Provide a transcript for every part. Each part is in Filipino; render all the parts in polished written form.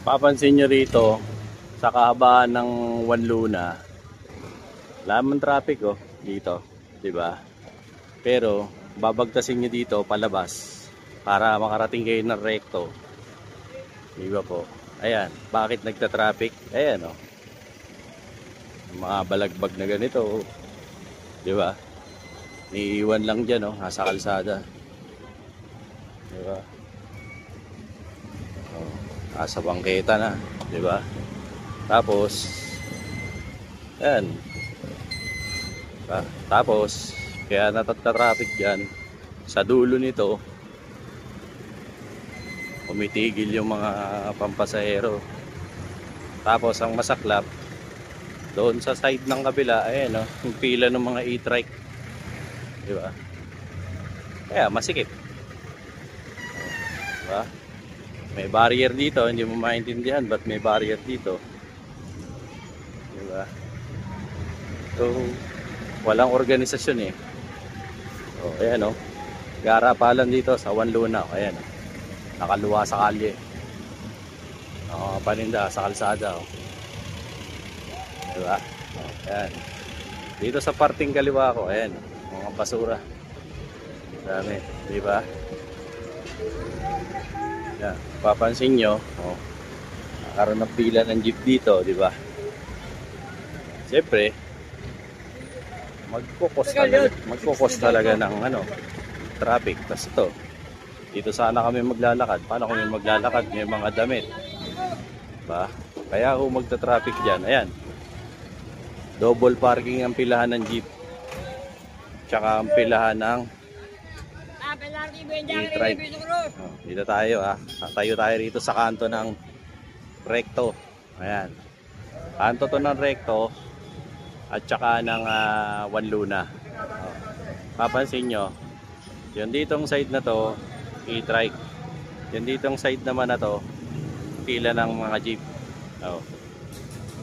Papansin nyo rito sa kahabaan ng One Luna, lamang traffic dito, 'di ba? Pero babagtasin nyo dito palabas para makarating kayo ng rekto. 'Di ba po? Ayan, bakit nagta-traffic? Ayan mga balagbag na ganito, 'di ba? Niiwan lang diyan nasa kalsada. 'Di ba? Nasa bangketa na, di ba? Tapos, ayan. Tapos, kaya natatraffic dyan, sa dulo nito, umitigil yung mga pampasahero. Tapos, ang masaklap, doon sa side ng kabila, ayan yung pila ng mga e-trike. Di ba? Kaya, masikip. Di ba? May barrier dito, hindi mo maintindihan ba't may barrier dito. Diba? So, walang organisasyon So, ayan garapalan dito sa One Luna. Ayan nakaluwa sa kalye. Paninda sa kalsada Diba? Ayan. Dito sa parting kaliwa ko, ayan, mga basura. Dami, diba? Yan, papansin nyo, nakaroon ng pila ng jeep dito, di ba? Siyempre, magkukos talaga ng traffic. Tapos dito sana kami maglalakad. Paano kami maglalakad? May mga damit. Diba? Kaya kung magta-traffic dyan, ayan, double parking ang pilahan ng jeep. Tsaka ang pilahan ng e-trike. Dito tayo tayo rito sa kanto ng rekto. Ayan. Kanto to ng rekto at saka ng One Luna. Papansin nyo, yung ditong side na to, e-trike. Yung ditong side naman na to, pila ng mga jeep.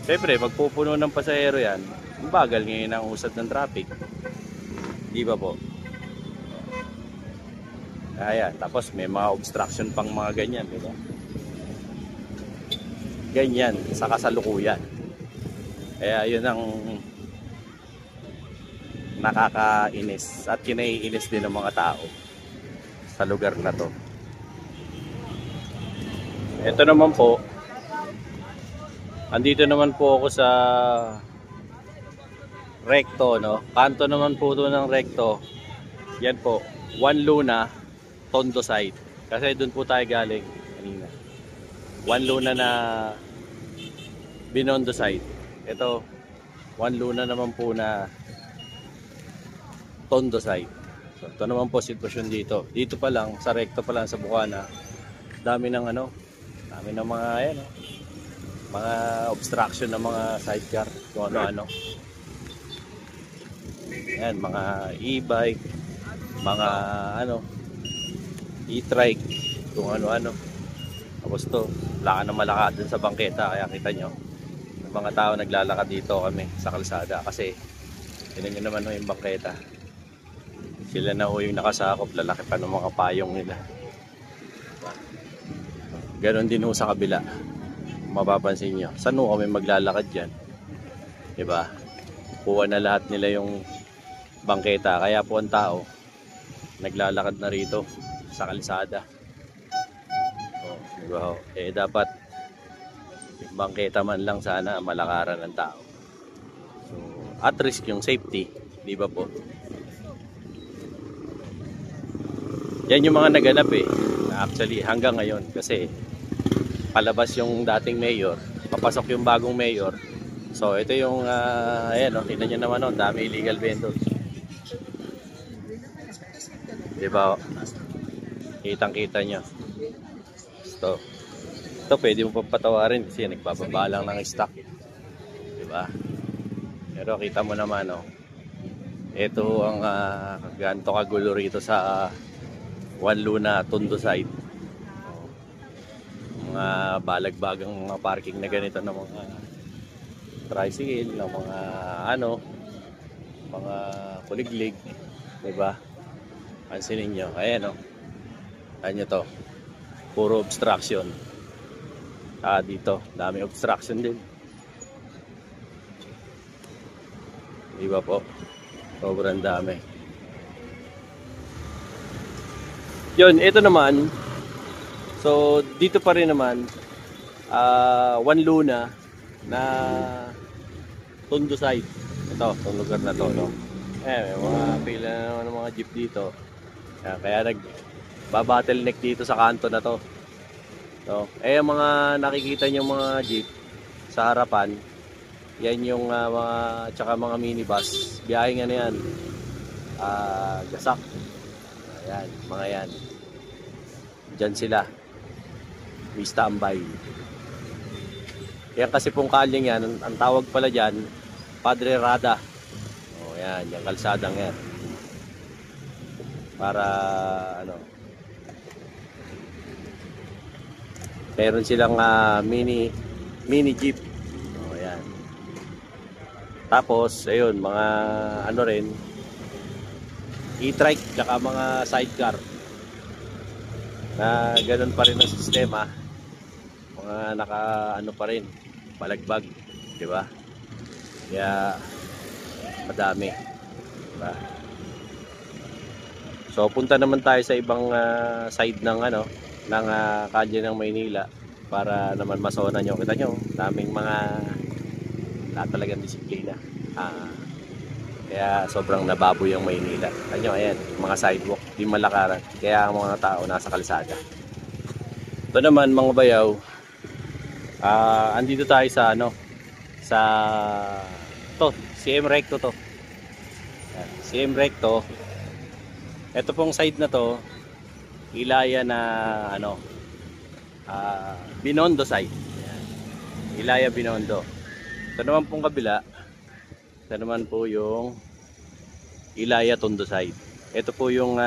Siyempre, magpupuno ng pasahero yan. Ang bagal ngayon ang usad ng traffic. Di ba po? Ayan, tapos may mga obstruction pang mga ganyan, diba? Ganyan sa kasalukuyan. Kaya yun ang nakakainis at kinaiinis din ng mga tao sa lugar na to. Ito naman po, andito naman po ako sa rekto, kanto naman po ito ng rekto. Yan po, One Luna Tondo side. Kasi doon po tayo galing kanina. One Luna na Binondo side. Ito, One Luna naman po na Tondo side. So, ito naman po sitwasyon dito. Dito pa lang, sa rekto pa lang sa Bukana, dami ng dami ng mga mga obstruction ng mga sidecar, kung ano-ano. Yan, mga e-bike, mga e-trike, kung ano-ano. Tapos to, wala ka na malakad dun sa bangketa, kaya kita nyo yung mga tao naglalakad dito kami sa kalsada kasi tinan nyo naman yung bangketa, sila na yung nakasakop, lalaki pa ng mga payong nila. Ganon din sa kabila, mapapansin nyo, saan kami maglalakad dyan, diba? Kuha na lahat nila yung bangketa, kaya po ang tao naglalakad na rito sa kalsada. Diba? Dapat yung bangketa man lang sana malakaran ng tao. So, at risk yung safety, di ba po? Yan yung mga naganap actually hanggang ngayon, kasi palabas yung dating mayor, papasok yung bagong mayor. So ito yung ayan, tingnan nyo naman, dami illegal vendors, di ba? Kitang kita nyo. Ito pwede mo papatawarin kasi nagbababa lang ng stock, diba? Pero kita mo naman, ito ang ganito kagulo rito sa One Luna Tondo side. Mga balagbagang mga parking na ganito ng mga tricycle, ng mga mga kuliglig, diba? Pansinin nyo, ayan nyo to, puro obstruction. Dito, dami obstruction din. Diba po? Sobrang dami. Yun, ito naman. So, dito pa rin naman, One Luna na Tondo side. Ito, itong lugar na to, may mga pila na naman ng mga jeep dito. Kaya nag-bottleneck dito sa kanto na to. Yung mga nakikita nyo mga jeep sa harapan, yan yung tsaka mga minibus, biyaheng yan, Gasak. Ayan, mga yan. Diyan sila, may standby. Yan kasi pong kalyeng yan, ang tawag pala dyan, Padre Rada. Yan, yung kalsadang yan. Para meron silang mini jeep. Ayan. Tapos ayun, mga rin, e-trike tsaka mga sidecar na ganun pa rin ang sistema. Mga naka pa rin, balagbag, di ba? Kaya madami, di ba? So punta naman tayo sa ibang side ng ng kalye ng Maynila para naman masonan nyo. Kita nyo, daming mga talagang disiplina. Kaya sobrang nababoy yung Maynila. Kita nyo, ayan, mga sidewalk, di malakaran. Kaya ang mga tao nasa kalsada. Ito naman mga bayaw, andito tayo sa sa CM Recto to. CM Recto. Ito pong side na to, Ilaya na Binondo side. Ayan. Ilaya Binondo. Ito naman pong kabila, ito naman po yung Ilaya Tondo side. Ito po yung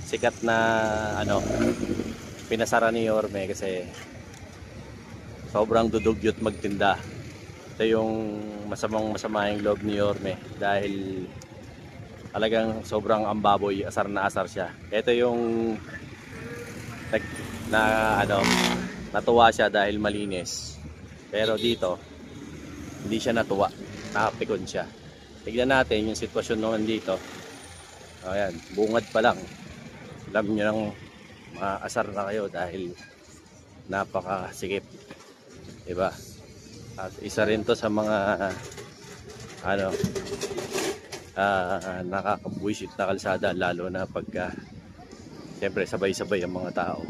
sikat na pinasara ni Yorme kasi sobrang dudugyot magtinda. Ito yung masama yung loob ni Yorme dahil talagang sobrang ambaboy, asar na asar siya. Ito yung natuwa siya dahil malinis. Pero dito hindi siya natuwa, nakapikon siya. Tignan natin yung sitwasyon noon dito. Ayan, bungad pa lang. Alam nyo nang maasar na kayo dahil napakasikip, diba? At isa rin to sa mga nakakabwisit na kalsada, lalo na pagka siyempre sabay-sabay ang mga tao.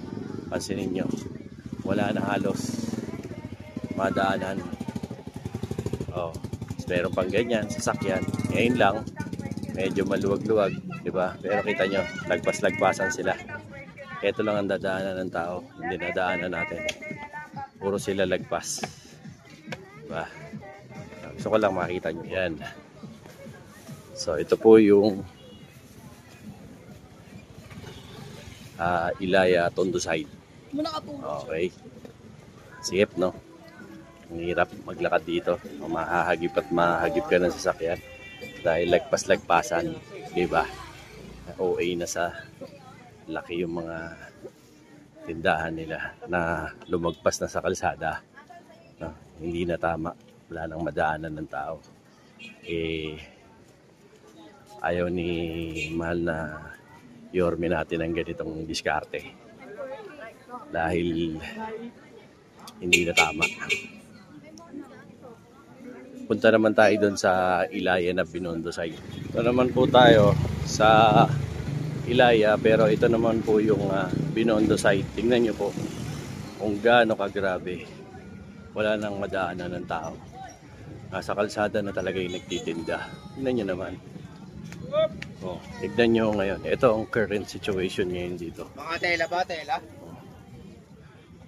Pansinin nyo, wala na halos madaanan. Meron pang ganyan, sasakyan. Ngayon lang, medyo maluwag-luwag, diba? Pero kita nyo, lagpas-lagpasan sila. Ito lang ang dadaanan ng tao, hindi nadaanan natin. Puro sila lagpas. Diba? Gusto ko lang makita nyo yan. So ito po yung Ilaya Tondo side. Okay. Sigip, no? Ang hirap maglakad dito. Mahahagip at mahahagip ka ng sasakyan. Dahil lagpas-lagpasan. Diba? OA na sa laki yung mga tindahan nila na lumagpas na sa kalsada. No? Hindi na tama. Wala nang madaanan ng tao. Ayaw ni mahal na Yorme natin ang ganitong diskarte. Dahil hindi na tama. Punta naman tayo doon sa Ilaya na Binondo side. Ito naman po tayo sa Ilaya, pero ito naman po yung Binondo side. Tingnan nyo po kung gaano kagrabe. Wala nang madaanan ng tao. Nasa kalsada na talaga yung nagtitinda. Tingnan nyo naman. Oh, tignan nyo ngayon. Ito ang current situation ngayon dito. Mga tela ba? Tela? Oh.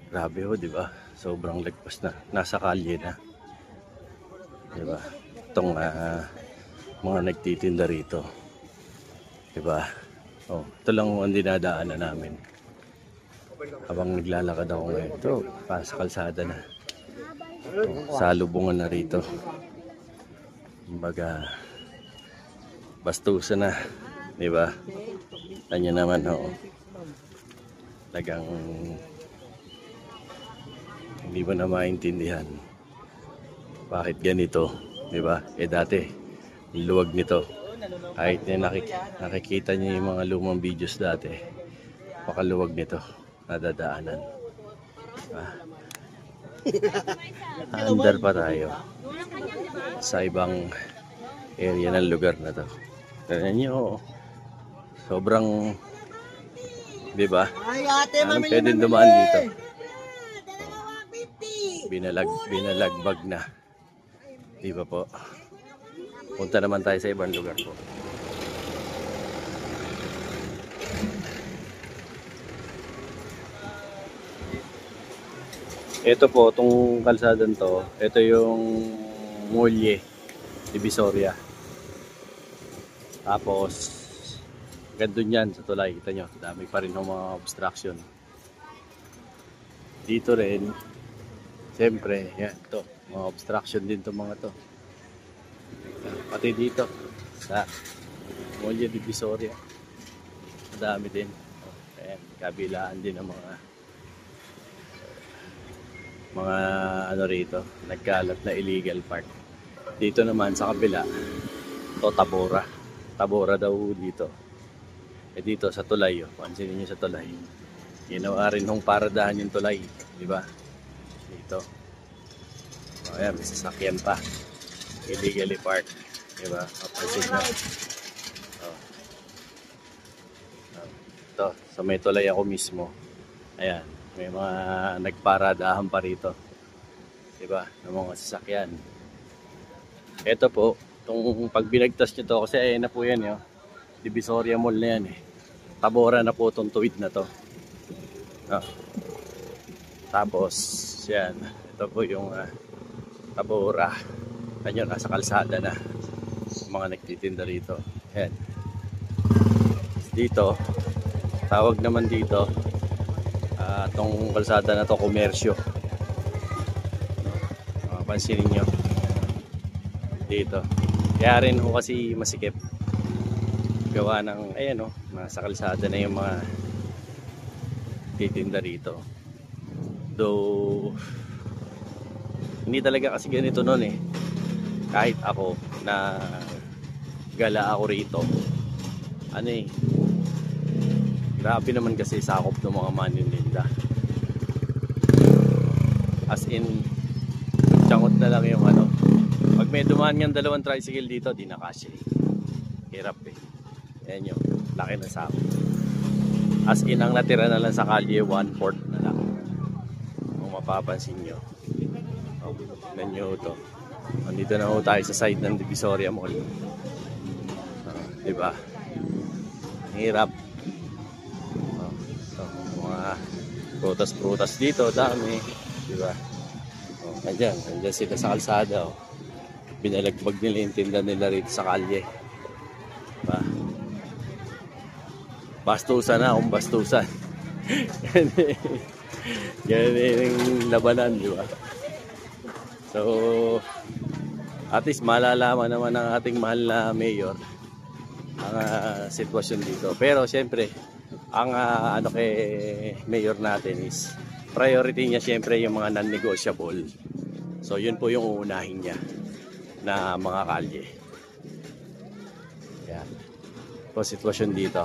Grabe ho, di ba? Sobrang lagpas na. Nasa kalye na. Di ba? Itong mga nagtitinda rito. Di ba? Oh, ito lang ang dinadaanan namin. Habang naglalakad ako ngayon. Ito, sa kalsada na. Oh, salubungan na rito. Kumbaga, bastusa na, di ba? Tanya naman, oo. Talagang hindi mo na maintindihan bakit ganito, di ba? Dati, luwag nito. Kahit na nakikita niyo yung mga lumang videos dati, pakaluwag nito, nadadaanan. Diba? Under pa tayo sa ibang area ng lugar na to. Tignan nyo, sobrang, di ba? Anong pwedeng dumaan dito? Binalagbag na. Di ba po? Punta naman tayo sa ibang lugar po. Ito po, itong kalsadan to, ito yung Mulye, Divisoria. Tapos, gandun yan sa tulay. Kita nyo, dami pa rin ng mga obstruction. Dito rin, siyempre, yan, ito, mga obstruction din itong mga to. Pati dito, sa Mulye, Divisoria. Dami din. Ayan, kabilaan din ang mga ano rito, nagkalat na illegal park. Dito naman sa kabila, ito Tabora daw dito. Dito sa tulay, pansinin niyo sa tulay. Ginawa rin hong paradahan yung tulay, di ba? Dito. Ayan, may sasakyan pa. Illegally park, di ba? Papansin niyo. Ito, sa may tulay ako mismo. Ayan. May mga nagparadahan pa rito. Diba? Ng mga sasakyan. Ito po, itong pag binagtas nyo to, kasi ayun na po yan yun. Divisoria Mall na yan eh. Tabora na po itong tuwid na to. Tapos, yan. Ito po yung Tabora. Kanyo, nasa kalsada na. Mga nagtitinda rito. Yan. Dito, tawag naman dito, itong kalsada na to, komersyo. Pansinin nyo dito, kaya rin ho kasi masikip gawa ng ayan o, nasa kalsada na yung mga titinda rito. Though hindi talaga kasi ganito nun eh. Kahit ako na gala ako rito, ano eh, grabe naman kasi sakop ng mga maninda. As in, tsangot na lang yung ano. Pag may dumaan ng dalawang tricycle dito, di na kasi. Hirap eh. Ayan yung laki na sakop. As in, ang natira na lang sa kalye, 1/4 na lang. Kung mapapansin nyo. Tignan nyo ito. Nandito na ho tayo sa side ng Divisoria Mall. Diba? Hirap. Mga prutas dito, dami. Di ba? Oh, andyan sila sa kalsada. Oh. Binalagbag nila yung tinda nila rito sa kalye. Diba? Bastusan na kung bastusan. Ganyan yung labanan, di ba? So, at least malalaman naman ng ating mahal na mayor ang sitwasyon dito. Pero siyempre, ang ano kay mayor natin is priority niya siyempre yung mga non-negotiable. So, yun po yung uunahin niya na mga kalye. Yan. Ito sitwasyon dito.